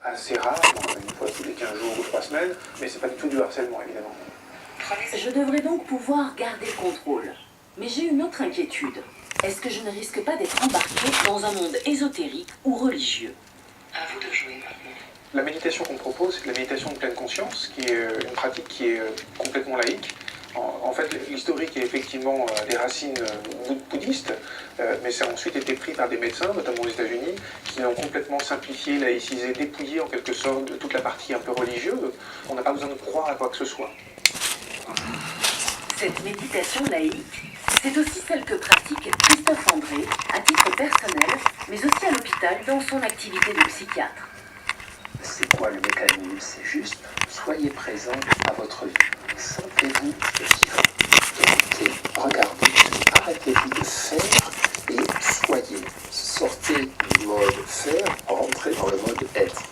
assez rare, une fois tous les 15 jours ou 3 semaines, mais c'est pas du tout du harcèlement, évidemment. Je devrais donc pouvoir garder le contrôle. Mais j'ai une autre inquiétude. Est-ce que je ne risque pas d'être embarqué dans un monde ésotérique ou religieux? À vous de jouer maintenant. La méditation qu'on propose, c'est la méditation de pleine conscience, qui est une pratique qui est complètement laïque. En fait, l'historique est effectivement des racines bouddhistes, mais ça a ensuite été pris par des médecins, notamment aux États-Unis, qui l'ont complètement simplifié, laïcisé, dépouillé en quelque sorte de toute la partie un peu religieuse. On n'a pas besoin de croire à quoi que ce soit. Cette méditation laïque, c'est aussi celle que pratique Christophe André, à titre personnel, mais aussi à l'hôpital dans son activité de psychiatre. C'est quoi le mécanisme? C'est juste, soyez présent à votre vie. Sentez-vous vivant. Écoutez, regardez, arrêtez-vous de faire et soyez. Sortez du mode faire, rentrez dans le mode être.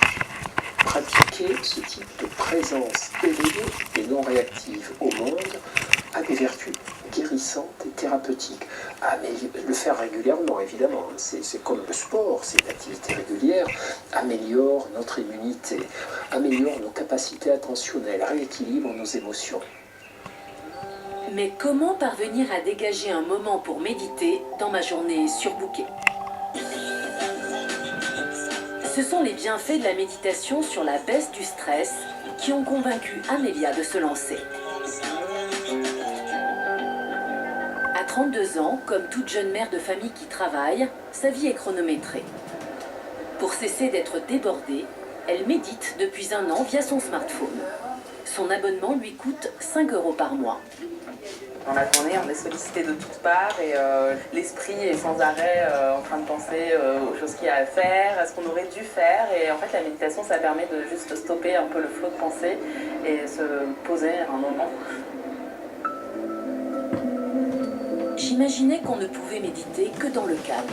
Pratiquer ce type de présence éveillée et non réactive au monde a des vertus guérissantes et thérapeutiques. Ah, mais le faire régulièrement, évidemment, c'est comme le sport, c'est une activité régulière, améliore notre immunité, améliore nos capacités attentionnelles, rééquilibre nos émotions. Mais comment parvenir à dégager un moment pour méditer dans ma journée surbookée? Ce sont les bienfaits de la méditation sur la baisse du stress qui ont convaincu Amélia de se lancer. À 32 ans, comme toute jeune mère de famille qui travaille, sa vie est chronométrée. Pour cesser d'être débordée, elle médite depuis 1 an via son smartphone. Son abonnement lui coûte 5 € par mois. Dans la journée, on est sollicité de toutes parts et l'esprit est sans arrêt en train de penser aux choses qu'il y a à faire, à ce qu'on aurait dû faire. Et en fait, la méditation, ça permet de juste stopper un peu le flot de pensée et se poser un moment. J'imaginais qu'on ne pouvait méditer que dans le calme.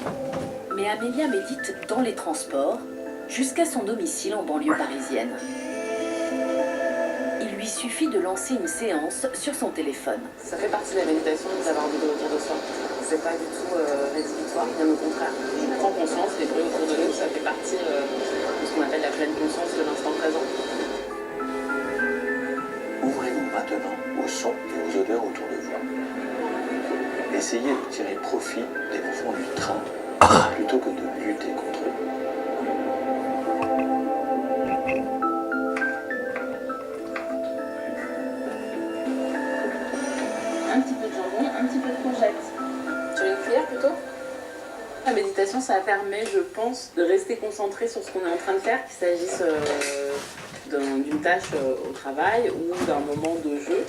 Mais Amélia médite dans les transports, jusqu'à son domicile en banlieue parisienne. Il lui suffit de lancer une séance sur son téléphone. Ça fait partie de la méditation d'avoir envie de retour de soi. C'est pas du tout rédhibitoire, bien au contraire. On prend conscience des bruits autour de nous, ça fait partie de ce qu'on appelle la pleine conscience de l'instant présent. Ouvrez-vous maintenant aux sons et aux odeurs autour de vous. Essayez de tirer profit des mouvements du train plutôt que de lutter contre eux. Un petit peu de jambon, un petit peu de courgette. Sur une cuillère plutôt. La méditation, ça permet, je pense, de rester concentré sur ce qu'on est en train de faire, qu'il s'agisse d'une tâche au travail ou d'un moment de jeu.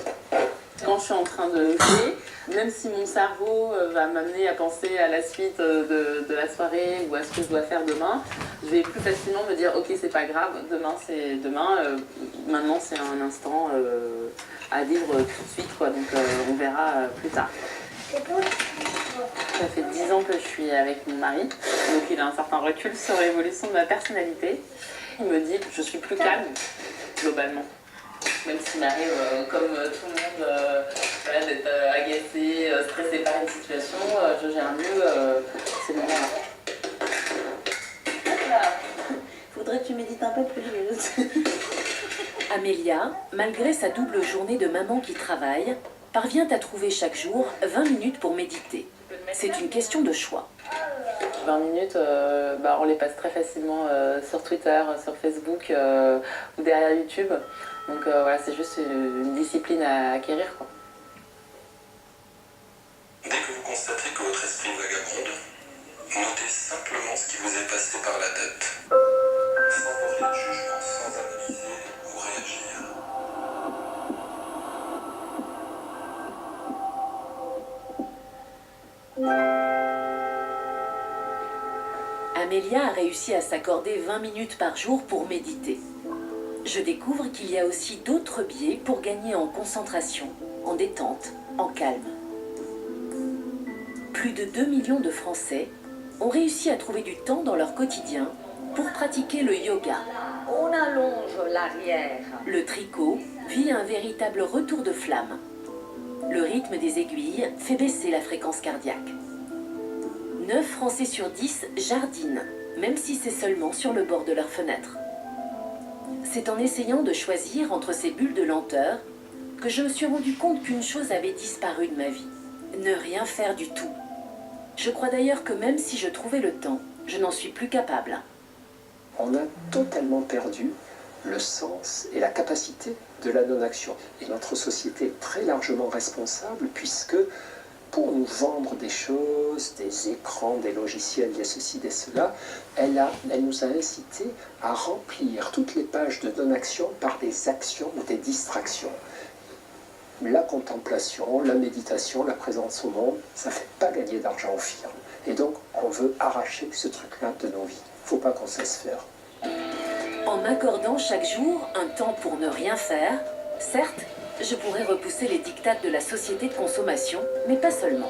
Quand je suis en train de jouer, même si mon cerveau va m'amener à penser à la suite de la soirée ou à ce que je dois faire demain, je vais plus facilement me dire ok, c'est pas grave, demain c'est demain, maintenant c'est un instant à vivre tout de suite, quoi, donc on verra plus tard. Ça fait 10 ans que je suis avec mon mari, donc il a un certain recul sur l'évolution de ma personnalité. Il me dit que je suis plus calme, globalement. Même s'il m'arrive, comme tout le monde, voilà, d'être agacé, stressé par une situation, je gère mieux ces moments-là. Faudrait que tu médites un peu plus. Amélia, malgré sa double journée de maman qui travaille, parvient à trouver chaque jour 20 minutes pour méditer. C'est une question de choix. 20 minutes, on les passe très facilement sur Twitter, sur Facebook ou derrière YouTube. Donc voilà, c'est juste une discipline à acquérir, quoi. Dès que vous constatez que votre esprit vagabonde, notez simplement ce qui vous est passé par la tête. Sans porter de jugement, sans analyser ou réagir. Amélia a réussi à s'accorder 20 minutes par jour pour méditer. Je découvre qu'il y a aussi d'autres biais pour gagner en concentration, en détente, en calme. Plus de 2 millions de Français ont réussi à trouver du temps dans leur quotidien pour pratiquer le yoga. On allonge l'arrière. Le tricot vit un véritable retour de flamme. Le rythme des aiguilles fait baisser la fréquence cardiaque. 9 Français sur 10 jardinent, même si c'est seulement sur le bord de leur fenêtre. C'est en essayant de choisir entre ces bulles de lenteur que je me suis rendu compte qu'une chose avait disparu de ma vie. Ne rien faire du tout. Je crois d'ailleurs que même si je trouvais le temps, je n'en suis plus capable. On a totalement perdu le sens et la capacité de la non-action. Et notre société est très largement responsable puisque pour nous vendre des choses, des écrans, des logiciels, des ceci, des cela, elle nous a incité à remplir toutes les pages de non-action par des actions ou des distractions. La contemplation, la méditation, la présence au monde, ça ne fait pas gagner d'argent aux firmes. Et donc, on veut arracher ce truc-là de nos vies. Il ne faut pas qu'on se laisse faire. En m'accordant chaque jour un temps pour ne rien faire, certes, je pourrais repousser les dictats de la société de consommation, mais pas seulement.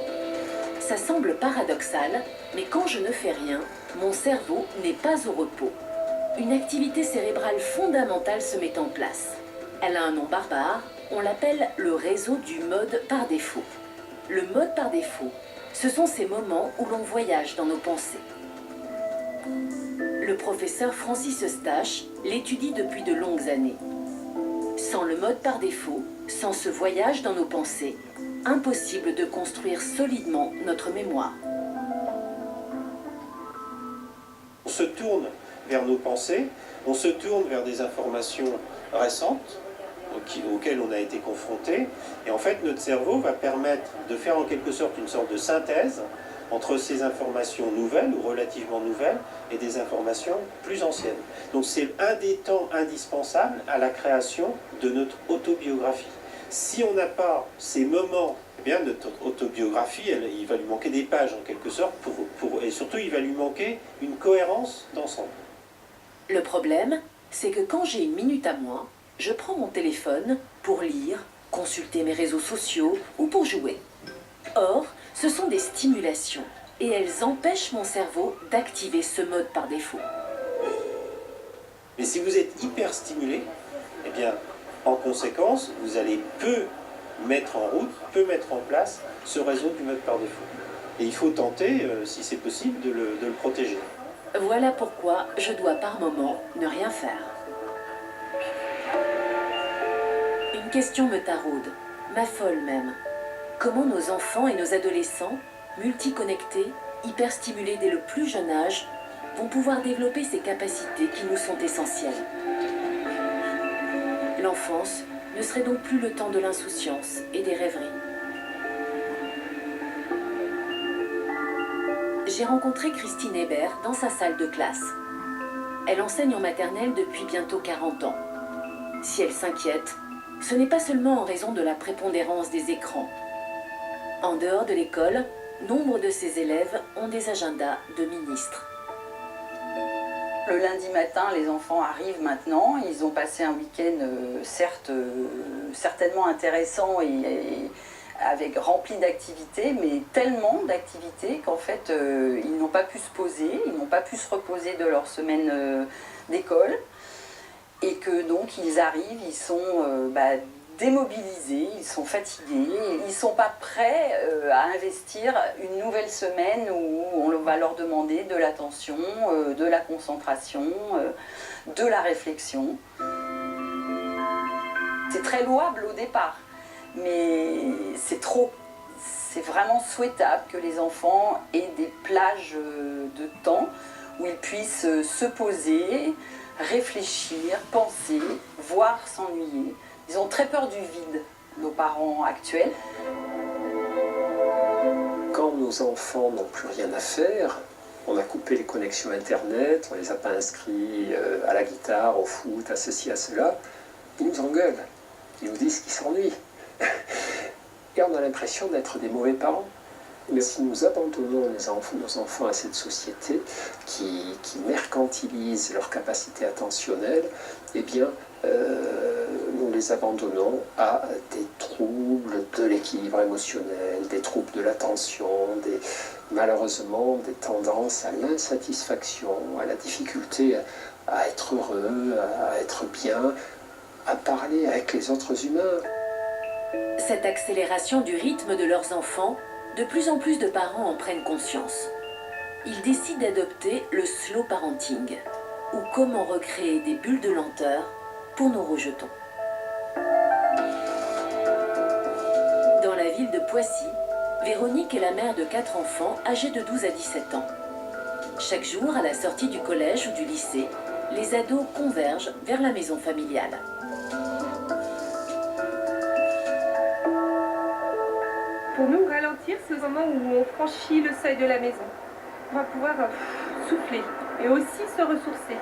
Ça semble paradoxal, mais quand je ne fais rien, mon cerveau n'est pas au repos. Une activité cérébrale fondamentale se met en place. Elle a un nom barbare, on l'appelle le réseau du mode par défaut. Le mode par défaut, ce sont ces moments où l'on voyage dans nos pensées. Le professeur Francis Eustache l'étudie depuis de longues années. Sans le mode par défaut, sans ce voyage dans nos pensées, impossible de construire solidement notre mémoire. On se tourne vers nos pensées, on se tourne vers des informations récentes auxquelles on a été confronté, et en fait notre cerveau va permettre de faire en quelque sorte une sorte de synthèse entre ces informations nouvelles ou relativement nouvelles et des informations plus anciennes. Donc c'est un des temps indispensables à la création de notre autobiographie. Si on n'a pas ces moments, eh bien notre autobiographie, il va lui manquer des pages en quelque sorte, et surtout il va lui manquer une cohérence d'ensemble. Le problème, c'est que quand j'ai une minute à moi, je prends mon téléphone pour lire, consulter mes réseaux sociaux ou pour jouer. Or, ce sont des stimulations et elles empêchent mon cerveau d'activer ce mode par défaut. Mais si vous êtes hyper stimulé, eh bien, en conséquence, vous allez peu mettre en route, peu mettre en place ce réseau du mode par défaut. Et il faut tenter, si c'est possible, de le protéger. Voilà pourquoi je dois par moment ne rien faire. Une question me taraude, m'affole même. Comment nos enfants et nos adolescents, multiconnectés, hyperstimulés dès le plus jeune âge, vont pouvoir développer ces capacités qui nous sont essentielles. L'enfance ne serait donc plus le temps de l'insouciance et des rêveries. J'ai rencontré Christine Hébert dans sa salle de classe. Elle enseigne en maternelle depuis bientôt 40 ans. Si elle s'inquiète, ce n'est pas seulement en raison de la prépondérance des écrans. En dehors de l'école, nombre de ses élèves ont des agendas de ministres. Le lundi matin, les enfants arrivent maintenant. Ils ont passé un week-end certainement intéressant et avec rempli d'activités, mais tellement d'activités qu'en fait, ils n'ont pas pu se poser, ils n'ont pas pu se reposer de leur semaine d'école. Et que donc, ils arrivent, ils sont démobilisés, ils sont fatigués, ils ne sont pas prêts à investir une nouvelle semaine où on va leur demander de l'attention, de la concentration, de la réflexion. C'est très louable au départ, mais c'est trop. C'est vraiment souhaitable que les enfants aient des plages de temps où ils puissent se poser, réfléchir, penser, voire s'ennuyer. Ils ont très peur du vide, nos parents actuels. Quand nos enfants n'ont plus rien à faire, on a coupé les connexions Internet, on ne les a pas inscrits à la guitare, au foot, à ceci, à cela, ils nous engueulent, ils nous disent qu'ils s'ennuient. Et on a l'impression d'être des mauvais parents. Mais si nous abandonnons nos enfants à cette société qui mercantilise leur capacité attentionnelle, eh bien, nous les abandonnons à des troubles de l'équilibre émotionnel, des troubles de l'attention, malheureusement des tendances à l'insatisfaction, à la difficulté à être heureux, à être bien, à parler avec les autres humains. Cette accélération du rythme de leurs enfants, de plus en plus de parents en prennent conscience. Ils décident d'adopter le slow parenting. ou comment recréer des bulles de lenteur pour nos rejetons. Dans la ville de Poissy, Véronique est la mère de 4 enfants âgés de 12 à 17 ans. Chaque jour, à la sortie du collège ou du lycée, les ados convergent vers la maison familiale. Pour nous, ralentir, c'est au moment où on franchit le seuil de la maison. On va pouvoir souffler et aussi se ressourcer.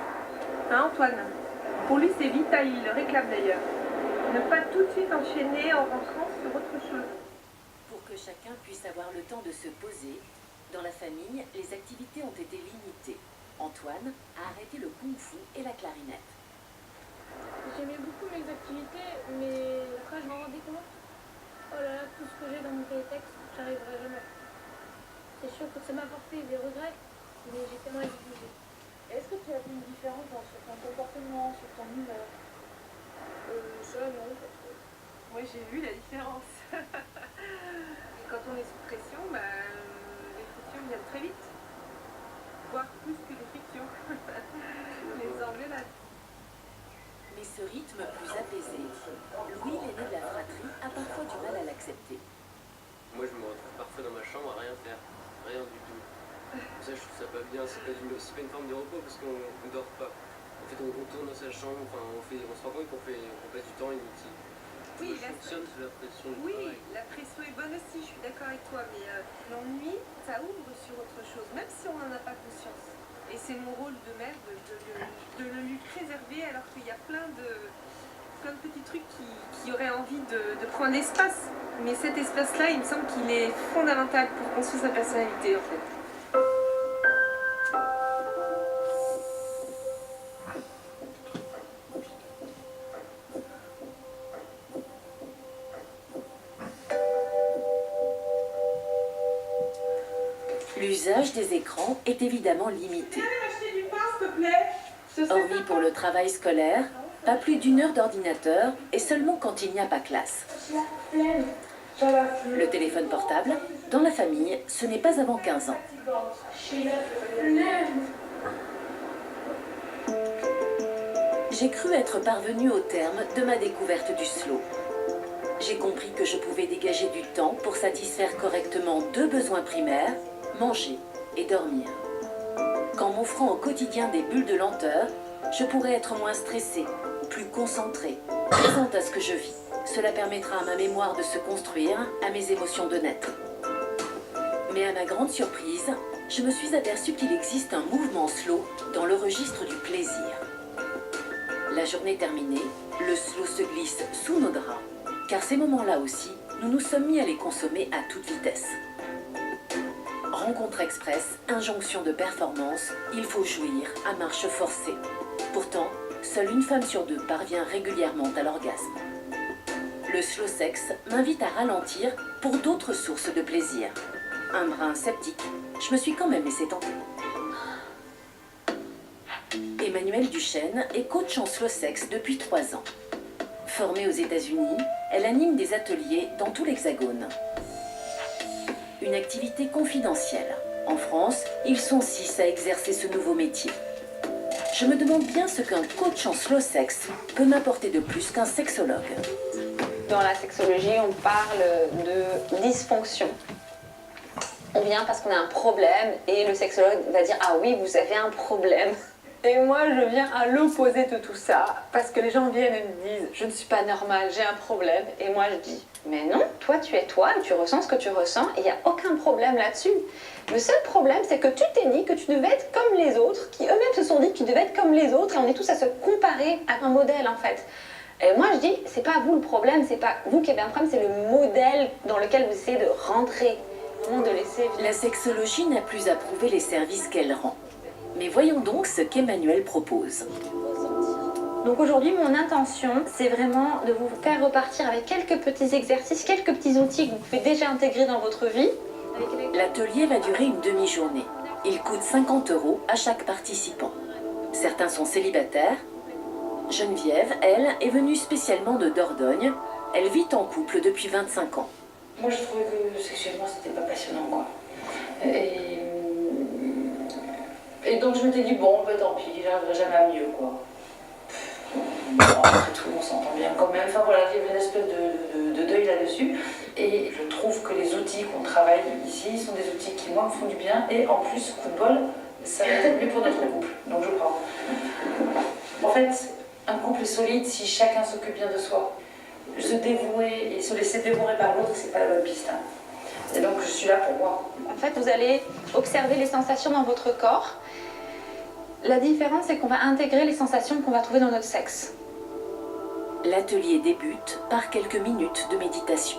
Hein, Antoine? Pour lui, c'est vital, il le réclame d'ailleurs. Ne pas tout de suite enchaîner en rentrant sur autre chose. Pour que chacun puisse avoir le temps de se poser, dans la famille, les activités ont été limitées. Antoine a arrêté le kung-fu et la clarinette. J'aimais beaucoup mes activités, mais après je m'en rendais compte. Oh là là, tout ce que j'ai dans mon cahier de texte, j'arriverai jamais. C'est sûr que ça m'a apporté des regrets, mais j'ai tellement exigé. Est-ce que tu as vu une différence sur ton comportement, sur ton humeur? Ça, non. Moi, j'ai vu la différence. Et quand on est sous pression, les frictions viennent très vite. Voire plus que les frictions. Les engueulades. Mais ce rythme plus apaisé, Louis, l'aîné de la fratrie, a parfois du mal à l'accepter. Moi, je me retrouve parfois dans ma chambre à rien faire. Rien du tout. Ça, je trouve ça pas bien. C'est pas une forme de repos parce qu'on ne dort pas. En fait, on tourne dans sa chambre, enfin, on se rend compte qu'on passe du temps inutile. Oui, ça fonctionne sous la pression du oui, travail. la pression est bonne aussi, je suis d'accord avec toi, mais l'ennui, ça ouvre sur autre chose, même si on n'en a pas conscience. Et c'est mon rôle de mère de le lui préserver alors qu'il y a plein de petits trucs qui auraient envie de prendre l'espace. Mais cet espace-là, il me semble qu'il est fondamental pour construire sa personnalité en fait. L'usage des écrans est évidemment limité. Hormis pour le travail scolaire, pas plus d'1 heure d'ordinateur et seulement quand il n'y a pas classe. Le téléphone portable, dans la famille, ce n'est pas avant 15 ans. J'ai cru être parvenue au terme de ma découverte du slow. J'ai compris que je pouvais dégager du temps pour satisfaire correctement 2 besoins primaires, manger et dormir. Qu'en m'offrant au quotidien des bulles de lenteur, je pourrais être moins stressée, plus concentrée, présente à ce que je vis. Cela permettra à ma mémoire de se construire, à mes émotions de naître. Mais à ma grande surprise, je me suis aperçue qu'il existe un mouvement slow dans le registre du plaisir. La journée terminée, le slow se glisse sous nos draps, car ces moments-là aussi, nous nous sommes mis à les consommer à toute vitesse. Rencontre express, injonction de performance, il faut jouir à marche forcée. Pourtant, seule une femme sur 2 parvient régulièrement à l'orgasme. Le slow sex m'invite à ralentir pour d'autres sources de plaisir. Un brin sceptique, je me suis quand même laissé tenter. Emmanuelle Duchesne est coach en slow sex depuis 3 ans. Formée aux États-Unis, elle anime des ateliers dans tout l'Hexagone. Une activité confidentielle. En France, ils sont 6 à exercer ce nouveau métier. Je me demande bien ce qu'un coach en slow sex peut m'apporter de plus qu'un sexologue. Dans la sexologie, on parle de dysfonction. On vient parce qu'on a un problème et le sexologue va dire « Ah oui, vous avez un problème ». Et moi, je viens à l'opposé de tout ça, parce que les gens viennent et me disent « Je ne suis pas normale, j'ai un problème ». Et moi, je dis « Mais non, toi, tu es toi et tu ressens ce que tu ressens et il n'y a aucun problème là-dessus. Le seul problème, c'est que tu t'es dit que tu devais être comme les autres, qui eux-mêmes se sont dit qu'ils devaient être comme les autres et on est tous à se comparer à un modèle, en fait. » Et moi, je dis « C'est pas vous le problème, c'est pas vous qui avez un problème, c'est le modèle dans lequel vous essayez de rentrer. » De laisser... La sexologie n'a plus à prouver les services qu'elle rend. Mais voyons donc ce qu'Emmanuelle propose. Donc aujourd'hui, mon intention, c'est vraiment de vous faire repartir avec quelques petits exercices, quelques petits outils que vous pouvez déjà intégrer dans votre vie. L'atelier va durer une demi-journée. Il coûte 50 € à chaque participant. Certains sont célibataires. Geneviève, elle, est venue spécialement de Dordogne. Elle vit en couple depuis 25 ans. Moi, je trouvais que sexuellement, c'était pas passionnant, quoi. Et Et donc je m'étais dit, bon, ben tant pis, j'arriverai jamais à mieux, quoi. Bon, après tout, on s'entend bien quand même. Enfin voilà, il y avait une espèce de deuil là-dessus. Et je trouve que les outils qu'on travaille ici sont des outils qui, moi, me font du bien. Et en plus, coup de bol, ça va être mieux pour notre couple. Donc je prends. En fait, un couple est solide si chacun s'occupe bien de soi. Se dévouer et se laisser dévorer par l'autre, c'est pas la bonne piste. Hein. Et donc je suis là pour moi. En fait, vous allez observer les sensations dans votre corps. La différence, c'est qu'on va intégrer les sensations qu'on va trouver dans notre sexe. L'atelier débute par quelques minutes de méditation.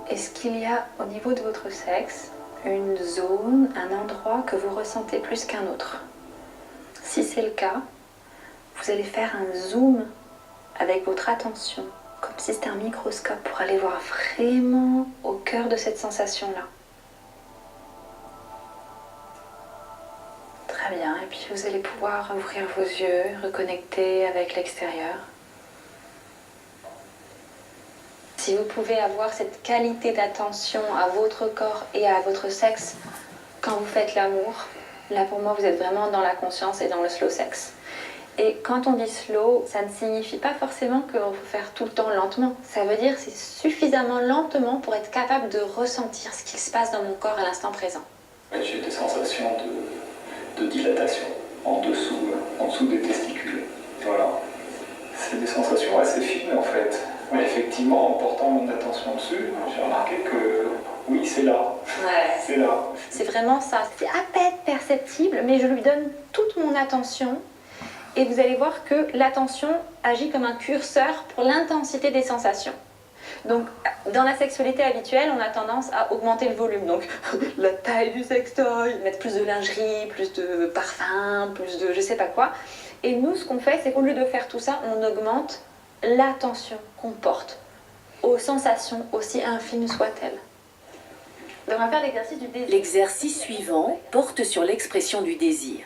Est-ce qu'il y a au niveau de votre sexe une zone, un endroit que vous ressentez plus qu'un autre? Si c'est le cas, vous allez faire un zoom avec votre attention, comme si c'était un microscope, pour aller voir vraiment au cœur de cette sensation-là. Très bien, et puis vous allez pouvoir ouvrir vos yeux, reconnecter avec l'extérieur. Si vous pouvez avoir cette qualité d'attention à votre corps et à votre sexe quand vous faites l'amour, là pour moi vous êtes vraiment dans la conscience et dans le slow sex. Et quand on dit slow, ça ne signifie pas forcément qu'il faut faire tout le temps lentement. Ça veut dire c'est suffisamment lentement pour être capable de ressentir ce qui se passe dans mon corps à l'instant présent. J'ai des sensations de dilatation en dessous des testicules. Voilà. C'est des sensations assez fines en fait. Mais effectivement, en portant mon attention dessus, j'ai remarqué que oui, c'est là. Ouais. C'est là. C'est vraiment ça. C'est à peine perceptible, mais je lui donne toute mon attention. Et vous allez voir que l'attention agit comme un curseur pour l'intensité des sensations. Donc, dans la sexualité habituelle, on a tendance à augmenter le volume. Donc, la taille du sextoy, mettre plus de lingerie, plus de parfum, plus de je sais pas quoi. Et nous, ce qu'on fait, c'est qu'au lieu de faire tout ça, on augmente l'attention qu'on porte aux sensations, aussi infimes soient-elles. Donc, on va faire l'exercice du désir. L'exercice suivant porte sur l'expression du désir.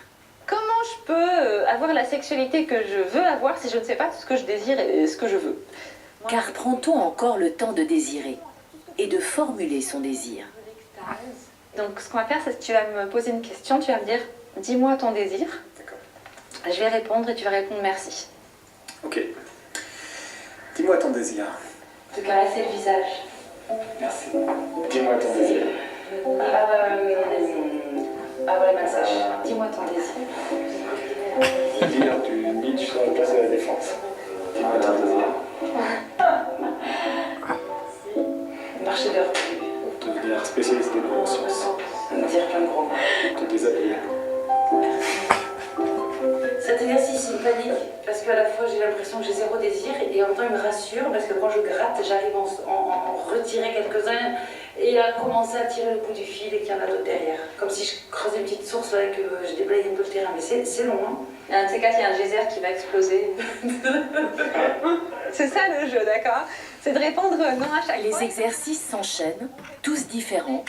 Comment je peux avoir la sexualité que je veux avoir si je ne sais pas ce que je désire et ce que je veux? Car prend-on encore le temps de désirer et de formuler son désir? Donc ce qu'on va faire, c'est que tu vas me poser une question, tu vas me dire « Dis-moi ton désir ». Je vais répondre et tu vas répondre « Merci ». Ok. Dis-moi ton désir. Te caresser le visage. Merci. Dis-moi ton désir. Avoir les mains sèches. Dis-moi ton désir. Dire du Nietzsche sur la place de la Défense. Dis-moi ton désir. Marcher de recul. Devenir spécialiste des consciences. Dire plein de gros mots. Te déshabiller. Cet exercice, il me panique parce qu'à la fois j'ai l'impression que j'ai zéro désir et en même temps il me rassure parce que quand je gratte, j'arrive à en retirer quelques-uns et à commencer à tirer le bout du fil et qu'il y en a d'autres derrière. Comme si je creusais une petite source là et que je déblaye un peu le terrain. Mais c'est long, hein. Un de ces cas, il y a un geyser qui va exploser. C'est ça le jeu, d'accord? C'est de répondre non à chaque fois. Les exercices s'enchaînent, tous différents.